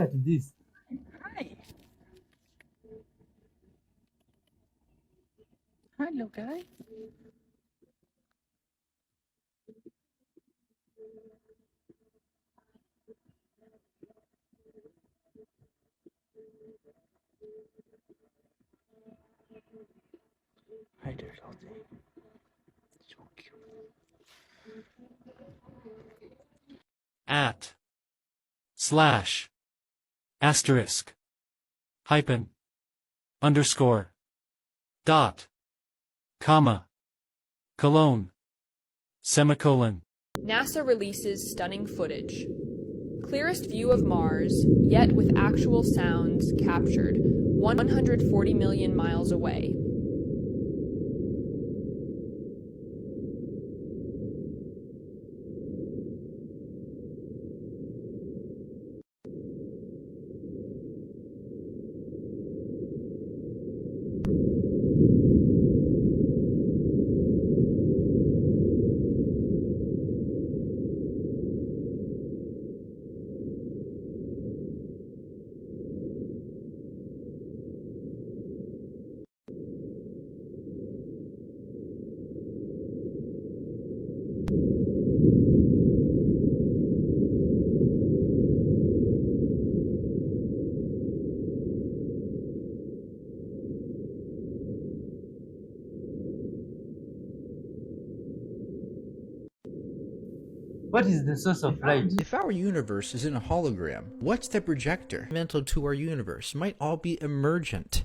at this. Hi. Hi, little guy. Hi there, Dottie. So cute. At slash asterisk hyphen underscore dot comma colon semicolon. NASA releases stunning footage. Clearest view of Mars, yet with actual sounds captured 140 million miles away. What is the source of light? If our universe isn't a hologram, what's the projector? Fundamental to our universe might all be emergent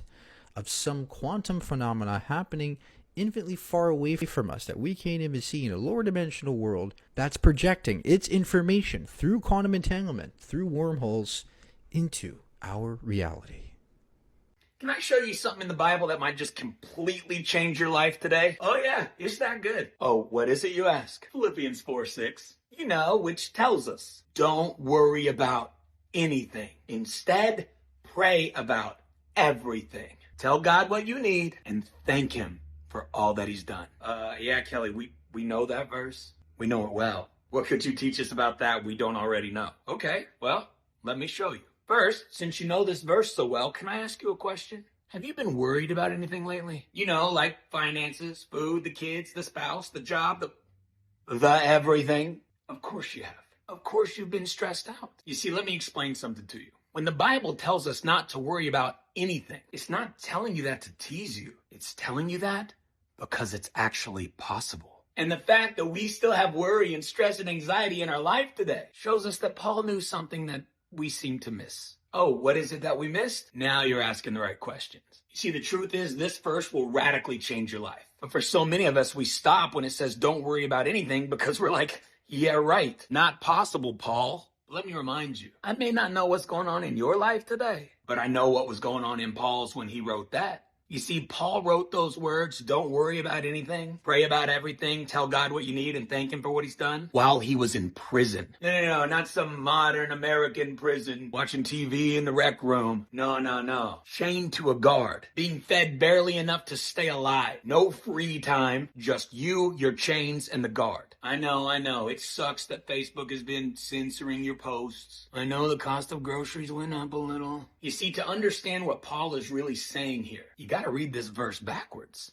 of some quantum phenomena happening infinitely far away from us that we can't even see in a lower dimensional world that's projecting its information through quantum entanglement, through wormholes, into our reality. Can I show you something in the Bible that might just completely change your life today? Oh yeah, it's that good. Oh, what is it, you ask? Philippians 4:6. You know, which tells us, don't worry about anything. Instead, pray about everything. Tell God what you need and thank him for all that he's done. Yeah, Kelly, we know that verse. We know it well. What could you teach us about that we don't already know? Okay, well, let me show you. First, since you know this verse so well, can I ask you a question? Have you been worried about anything lately? You know, like finances, food, the kids, the spouse, the job, the everything? Of course you have. Of course you've been stressed out. You see, let me explain something to you. When the Bible tells us not to worry about anything, it's not telling you that to tease you. It's telling you that because it's actually possible. And the fact that we still have worry and stress and anxiety in our life today shows us that Paul knew something that we seem to miss. Oh, what is it that we missed? Now you're asking the right questions. You see, the truth is this verse will radically change your life. But for so many of us, we stop when it says don't worry about anything because we're like, yeah, right. Not possible, Paul. Let me remind you, I may not know what's going on in your life today, but I know what was going on in Paul's when he wrote that. You see, Paul wrote those words, don't worry about anything, pray about everything, tell God what you need and thank him for what he's done, while he was in prison. No, not some modern American prison, watching TV in the rec room. No. Chained to a guard, being fed barely enough to stay alive. No free time, just you, your chains, and the guard. I know, it sucks that Facebook has been censoring your posts. I know the cost of groceries went up a little. You see, to understand what Paul is really saying here, you got to read this verse backwards.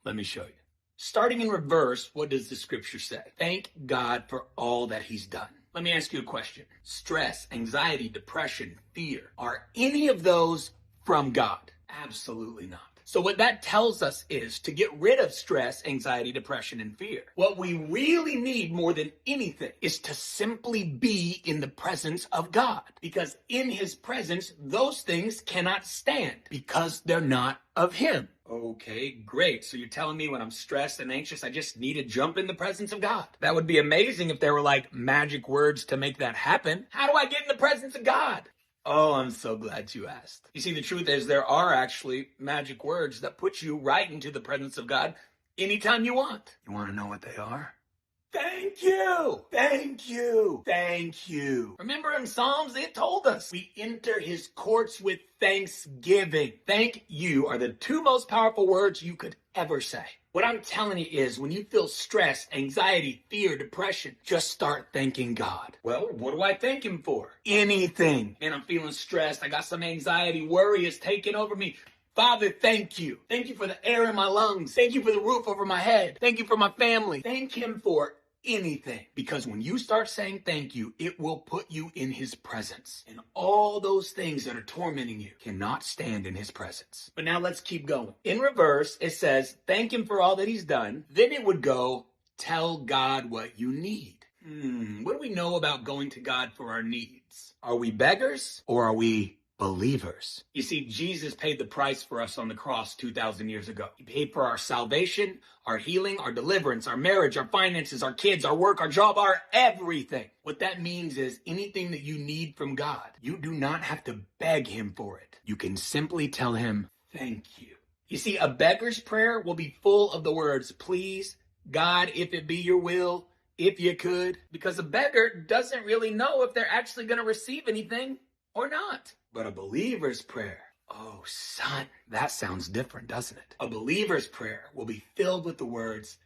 Let me show you. Starting in reverse, what does the scripture say? Thank God for all that he's done. Let me ask you a question. Stress, anxiety, depression, fear, are any of those from God? Absolutely not. So what that tells us is to get rid of stress, anxiety, depression, and fear. What we really need more than anything is to simply be in the presence of God. Because in his presence, those things cannot stand because they're not of him. Okay, great. So you're telling me when I'm stressed and anxious, I just need to jump in the presence of God. That would be amazing if there were like magic words to make that happen. How do I get in the presence of God? Oh, I'm so glad you asked. You see, the truth is there are actually magic words that put you right into the presence of God anytime you want. You want to know what they are? Thank you. Thank you. Thank you. Remember in Psalms, it told us we enter his courts with thanksgiving. Thank you are the two most powerful words you could ever say. What I'm telling you is when you feel stress, anxiety, fear, depression, just start thanking God. Well, what do I thank him for? Anything. Man, I'm feeling stressed. I got some anxiety. Worry is taking over me. Father, thank you. Thank you for the air in my lungs. Thank you for the roof over my head. Thank you for my family. Thank him for anything. Because when you start saying thank you, it will put you in his presence. And all those things that are tormenting you cannot stand in his presence. But now let's keep going. In reverse, it says, thank him for all that he's done. Then it would go, tell God what you need. What do we know about going to God for our needs? Are we beggars or are we believers? You see, Jesus paid the price for us on the cross 2,000 years ago. He paid for our salvation, our healing, our deliverance, our marriage, our finances, our kids, our work, our job, our everything. What that means is anything that you need from God, you do not have to beg him for it. You can simply tell him, thank you. You see, a beggar's prayer will be full of the words, please, God, if it be your will, if you could, because a beggar doesn't really know if they're actually going to receive anything or not. But a believer's prayer, oh son, that sounds different, doesn't it? A believer's prayer will be filled with the words,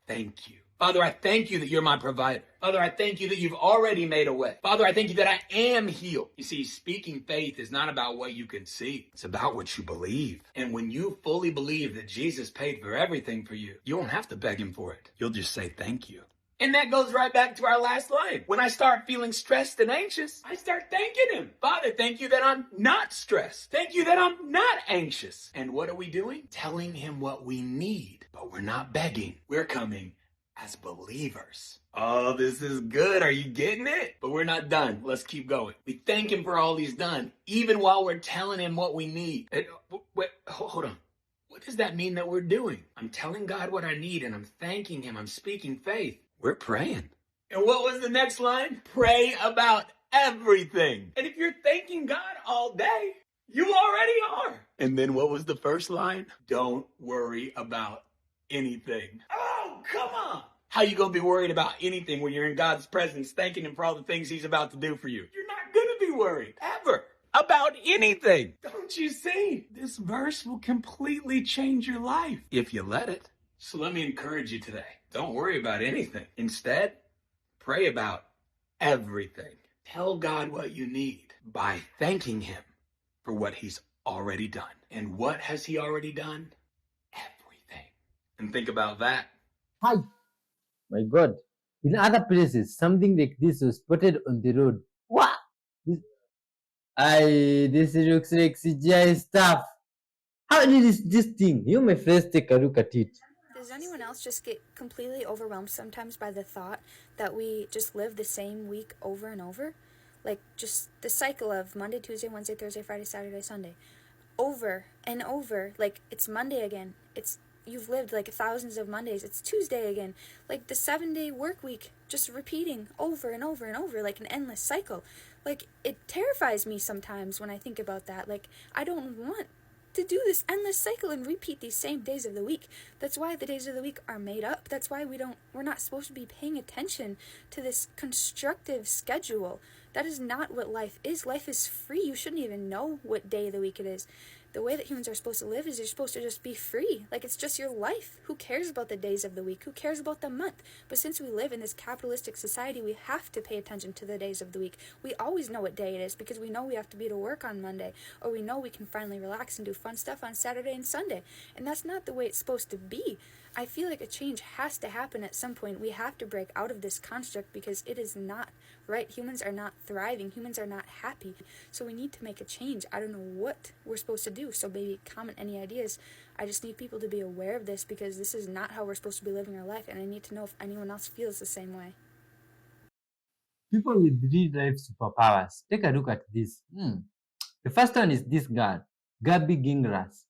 thank you. Father, I thank you that you're my provider. Father, I thank you that you've already made a way. Father, I thank you that I am healed. You see, speaking faith is not about what you can see. It's about what you believe. And when you fully believe that Jesus paid for everything for you, you won't have to beg him for it. You'll just say thank you. And that goes right back to our last line. When I start feeling stressed and anxious, I start thanking him. Father, thank you that I'm not stressed. Thank you that I'm not anxious. And what are we doing? Telling him what we need. But we're not begging. We're coming as believers. Oh, this is good. Are you getting it? But we're not done. Let's keep going. We thank him for all he's done, even while we're telling him what we need. Wait, hold on. What does that mean that we're doing? I'm telling God what I need and I'm thanking him. I'm speaking faith. We're praying. And what was the next line? Pray about everything. And if you're thanking God all day, you already are. And then what was the first line? Don't worry about anything. Oh, come on. How you going to be worried about anything when you're in God's presence, thanking him for all the things he's about to do for you? You're not going to be worried ever about anything. Don't you see? This verse will completely change your life if you let it. So let me encourage you today. Don't worry about anything. Instead, pray about everything. Tell God what you need by thanking him for what he's already done. And what has he already done? Everything. And think about that. Hi. My God. In other places, something like this was spotted on the road. What? This looks like CGI stuff. How did this thing? You, my friends, take a look at it. Does anyone else just get completely overwhelmed sometimes by the thought that we just live the same week over and over? Like, just the cycle of Monday, Tuesday, Wednesday, Thursday, Friday, Saturday, Sunday. Over and over. Like, it's Monday again. You've lived, like, thousands of Mondays. It's Tuesday again. Like, the 7-day work week, just repeating over and over and over, like an endless cycle. Like, it terrifies me sometimes when I think about that. Like, I don't want to do this endless cycle and repeat these same days of the week. That's why the days of the week are made up. That's why we're not supposed to be paying attention to this constructive schedule. That is not what life is. Life is free. You shouldn't even know what day of the week it is. The way that humans are supposed to live is you're supposed to just be free. Like, it's just your life. Who cares about the days of the week? Who cares about the month? But since we live in this capitalistic society, we have to pay attention to the days of the week. We always know what day it is because we know we have to be to work on Monday, or we know we can finally relax and do fun stuff on Saturday and Sunday. And that's not the way it's supposed to be. I feel like a change has to happen at some point. We have to break out of this construct because it is not right. Humans are not thriving. Humans are not happy. So we need to make a change. I don't know what we're supposed to do. So maybe comment any ideas. I just need people to be aware of this because this is not how we're supposed to be living our life. And I need to know if anyone else feels the same way. People with real life superpowers. Take a look at this. The first one is this girl, Gabby Gingras.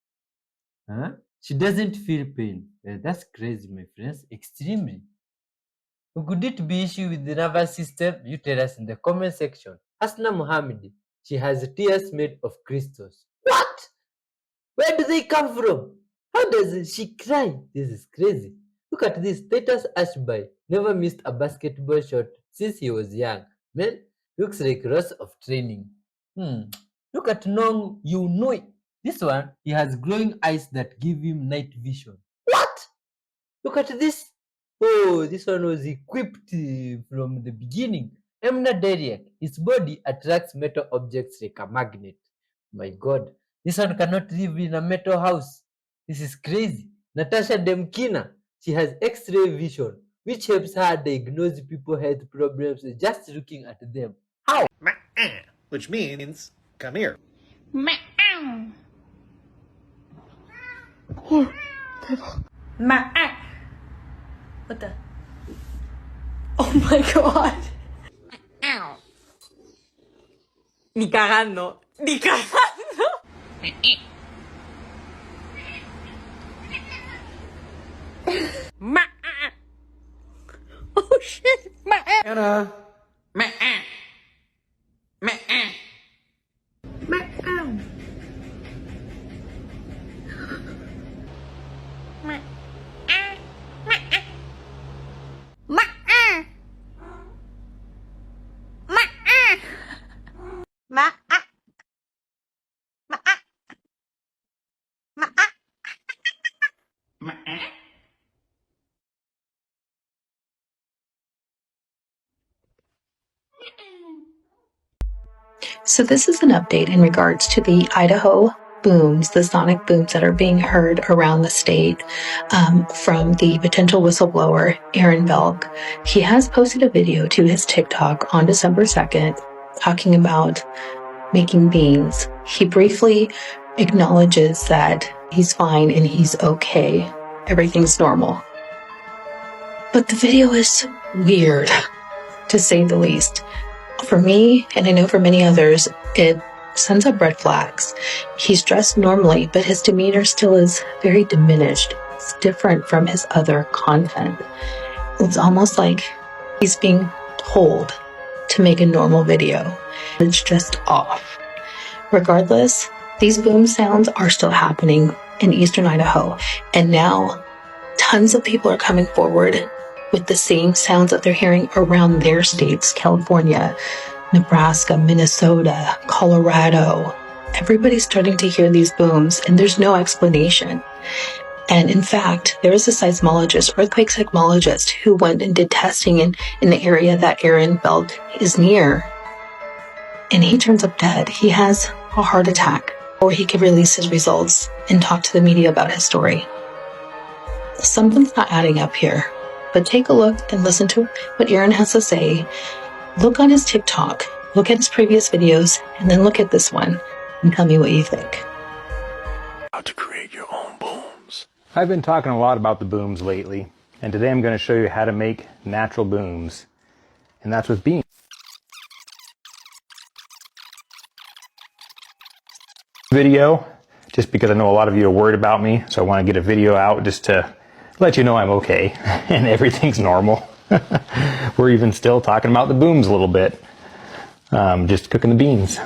She doesn't feel pain. Well, that's crazy, my friends. Extremely. Could it be issue with the nervous system? You tell us in the comment section. Hasna Mohammed. She has tears made of crystals. What? Where do they come from? How does she cry? This is crazy. Look at this. Titus Ashby never missed a basketball shot since he was young. Man, looks like lots of training. Look at Nong Yunui. This one, he has glowing eyes that give him night vision. What? Look at this. Oh, this one was equipped from the beginning. Emna Derrick, his body attracts metal objects like a magnet. My God, this one cannot live in a metal house. This is crazy. Natasha Demkina, she has X-ray vision, which helps her diagnose people's health problems just looking at them. How? Which means, come here. What the? Oh my god. Ni cagando. Ni cagando. Oh shit. Anna. So this is an update in regards to the Idaho booms, the sonic booms that are being heard around the state from the potential whistleblower, Aaron Belk. He has posted a video to his TikTok on December 2nd talking about making beans. He briefly acknowledges that he's fine and he's okay. Everything's normal. But the video is weird, to say the least. For me, and I know for many others, it sends up red flags. He's dressed normally, but his demeanor still is very diminished. It's different from his other content. It's almost like he's being told to make a normal video. It's just off. Regardless, these boom sounds are still happening in eastern Idaho, and now tons of people are coming forward with the same sounds that they're hearing around their states, California, Nebraska, Minnesota, Colorado. Everybody's starting to hear these booms, and there's no explanation. And in fact, there is a seismologist, earthquake seismologist, who went and did testing in the area that Aaron Belk is near. And he turns up dead. He has a heart attack, or he could release his results and talk to the media about his story. Something's not adding up here. But take a look and listen to what Aaron has to say. Look on his TikTok, look at his previous videos, and then look at this one and tell me what you think. How to create your own booms. I've been talking a lot about the booms lately, and today I'm going to show you how to make natural booms. And that's with beans. Video, just because I know a lot of you are worried about me, so I want to get a video out just to let you know I'm okay and everything's normal. We're even still talking about the booms a little bit. Just cooking the beans.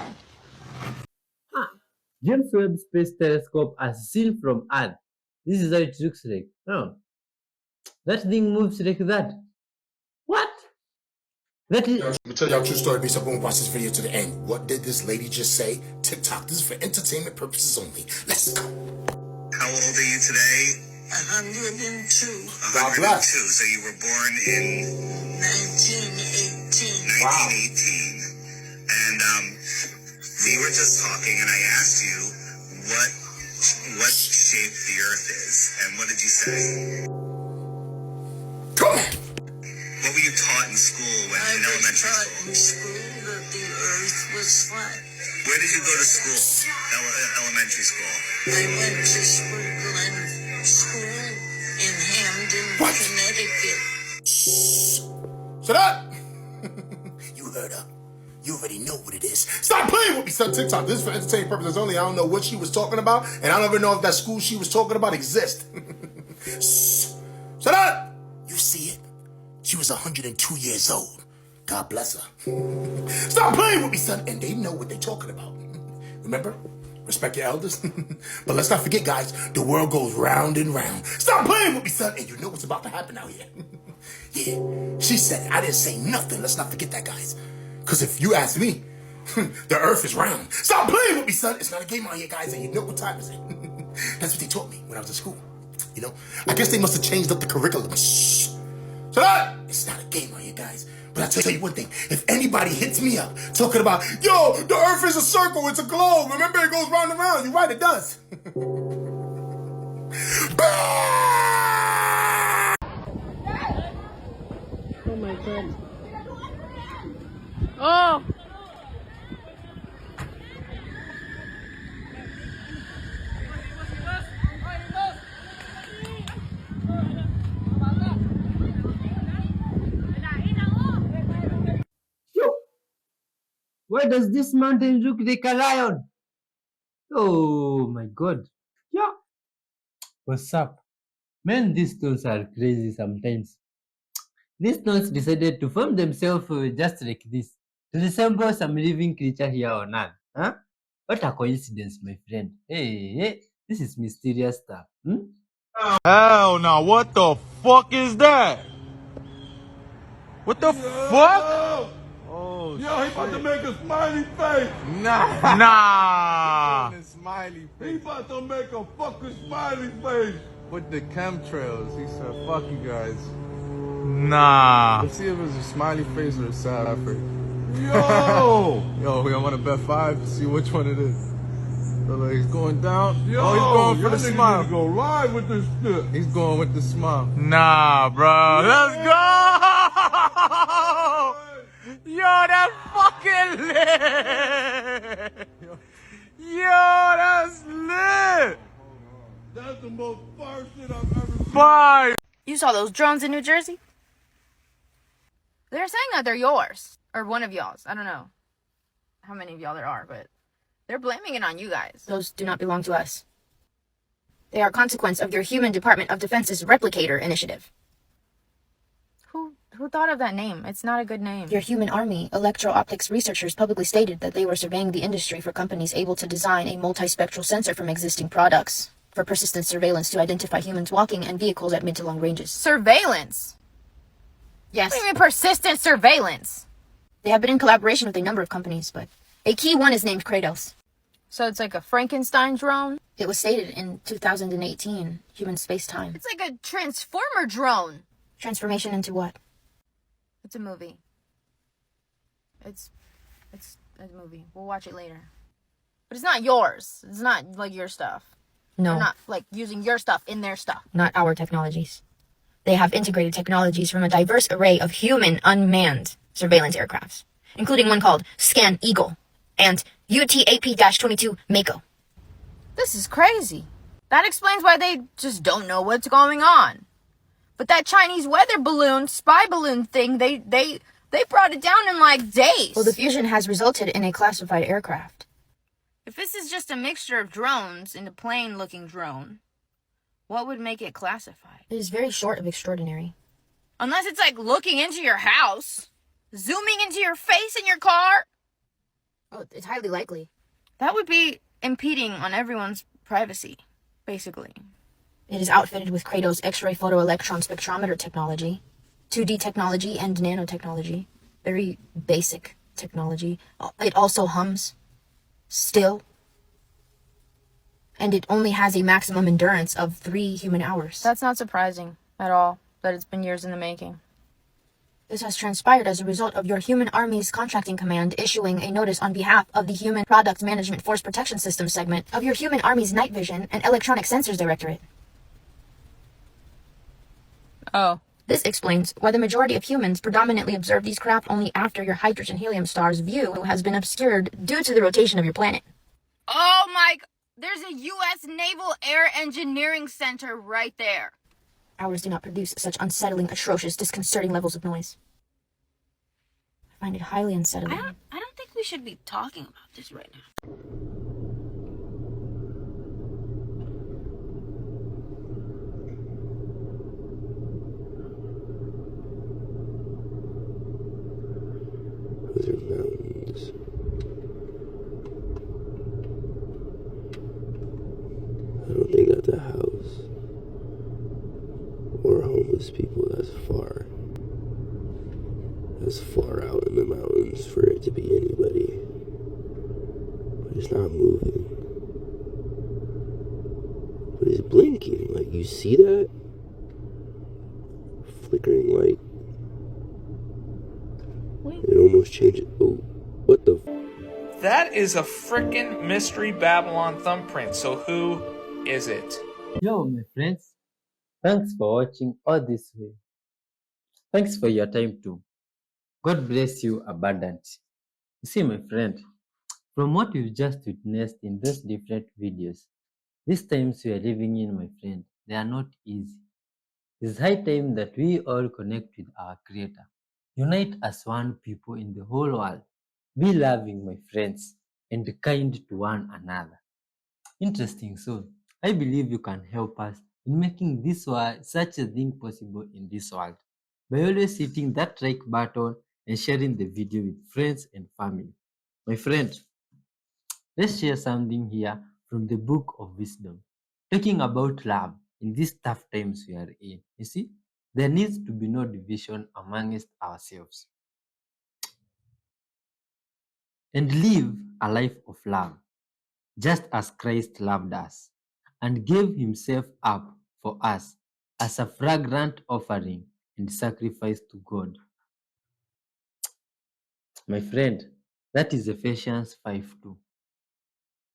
James Webb Space Telescope as seen from Earth. This is how it looks like. Oh, that thing moves like that. What? That is. Let me tell y'all a true story based up on watch this video to the end. What did this lady just say? TikTok, this is for entertainment purposes only. Let's go. How old are you today? 102. God bless. 102. So you were born in 1918. 1918. And we were just talking, and I asked you what shape the Earth is, and what did you say? Come on. What were you taught in school in elementary school? In school that the Earth was flat. Where did you go to school? Elementary school. I went to school in Hamden, Connecticut. Shut up! You heard her. You already know what it is. Stop playing with me, son. TikTok. This is for entertainment purposes only. I don't know what she was talking about, and I don't even know if that school she was talking about exists. Shut up! You see it? She was 102 years old. God bless her. Stop playing with me, son. And they know what they're talking about. Remember? Respect your elders. But let's not forget, guys, the world goes round and round. Stop playing with me, son. And you know what's about to happen out here. Yeah, she said it. I didn't say nothing. Let's not forget that, guys. Because if you ask me, the earth is round. Stop playing with me, son. It's not a game out here, guys, and you know what time is it. That's what they taught me when I was in school. You know, I guess they must have changed up the curriculum. Shh. Shut up! It's not a game on you guys. But I'll tell you one thing. If anybody hits me up talking about, yo, the earth is a circle, it's a globe. Remember, it goes round and round. You're right, it does. Oh my god. Oh! Yo, why does this mountain look like a lion? Oh my god. Yeah. What's up? Man, these stones are crazy sometimes. These stones decided to form themselves just like this, to resemble some living creature here on Earth. Huh? What a coincidence, my friend. Hey, this is mysterious stuff. Hell no, what the fuck is that? What the fuck? Oh, yo, he about to make a smiley face. Nah. Smiley face. He about to make a fucking smiley face. With the chemtrails, he said, fuck you guys. Nah. Let's see if it's a smiley face or a sad face. Yo! Yo, we want to bet 5 to see which one it is. So like, he's going down. Yo, oh, he's going for the smile. Go live with this shit. He's going with the smile. Nah, bro. Let's go! Yo, that's fucking lit! Yo, that's lit! That's the most fire shit I've ever seen. Fire! You saw those drones in New Jersey? They're saying that they're yours. Or one of y'all's. I don't know how many of y'all there are, but they're blaming it on you guys. Those do not belong to us. They are a consequence of your human Department of Defense's Replicator initiative. Who thought of that name? It's not a good name. Your human army electro-optics researchers publicly stated that they were surveying the industry for companies able to design a multispectral sensor from existing products for persistent surveillance to identify humans walking and vehicles at mid to long ranges. Surveillance? Yes. What do you mean persistent surveillance? They have been in collaboration with a number of companies, but a key one is named Kratos. So it's like a Frankenstein drone? It was stated in 2018, Human Space Time. It's like a Transformer drone. Transformation into what? It's a movie. It's a movie. We'll watch it later. But it's not yours. It's not like your stuff. No. They're not like using your stuff in their stuff. Not our technologies. They have integrated technologies from a diverse array of human unmanned surveillance aircrafts, including one called Scan Eagle and UTAP-22 Mako. This is crazy. That explains why they just don't know what's going on. But that Chinese weather balloon, spy balloon thing, they brought it down in like days. Well, the fusion has resulted in a classified aircraft. If this is just a mixture of drones and a plane-looking drone, what would make it classified? It is very short of extraordinary. Unless it's like looking into your house, zooming into your face in your car. Oh, it's highly likely. That would be impeding on everyone's privacy, basically. It is outfitted with Kratos X-ray photoelectron spectrometer technology, 2D technology, and nanotechnology. Very basic technology. It also hums. Still. And it only has a maximum endurance of 3 human hours. That's not surprising at all, that it's been years in the making. This has transpired as a result of your Human Army's Contracting Command issuing a notice on behalf of the Human Product Management Force Protection System segment of your Human Army's Night Vision and Electronic Sensors Directorate. Oh. This explains why the majority of humans predominantly observe these craft only after your hydrogen-helium star's view has been obscured due to the rotation of your planet. Oh my... There's a U.S. Naval Air Engineering Center right there. Ours do not produce such unsettling, atrocious, disconcerting levels of noise. I find it highly unsettling. I don't think we should be talking about this right now. Those are mountains. I don't think that's a house or homeless people that's far out in the mountains for it to be anybody. But it's not moving. But it's blinking, like You see that? Flickering light. It almost changes. Oh, what the? That is a frickin' Mystery Babylon thumbprint. So who is it? Yo, my friends, thanks for watching all this way. Thanks for your time too. God bless you abundantly. You see, my friend, from what we've just witnessed in those different videos, these times we are living in, my friend, they are not easy. It's high time that we all connect with our Creator. Unite as one people in the whole world. Be loving, my friends, and kind to one another. Interesting. So, I believe you can help us in making this world such a thing possible in this world by always hitting that like button and sharing the video with friends and family. My friend, let's share something here from the book of wisdom, talking about love in these tough times we are in. You see, there needs to be no division amongst ourselves and live a life of love, just as Christ loved us and gave himself up for us as a fragrant offering and sacrifice to God. My friend, that is Ephesians 5:2.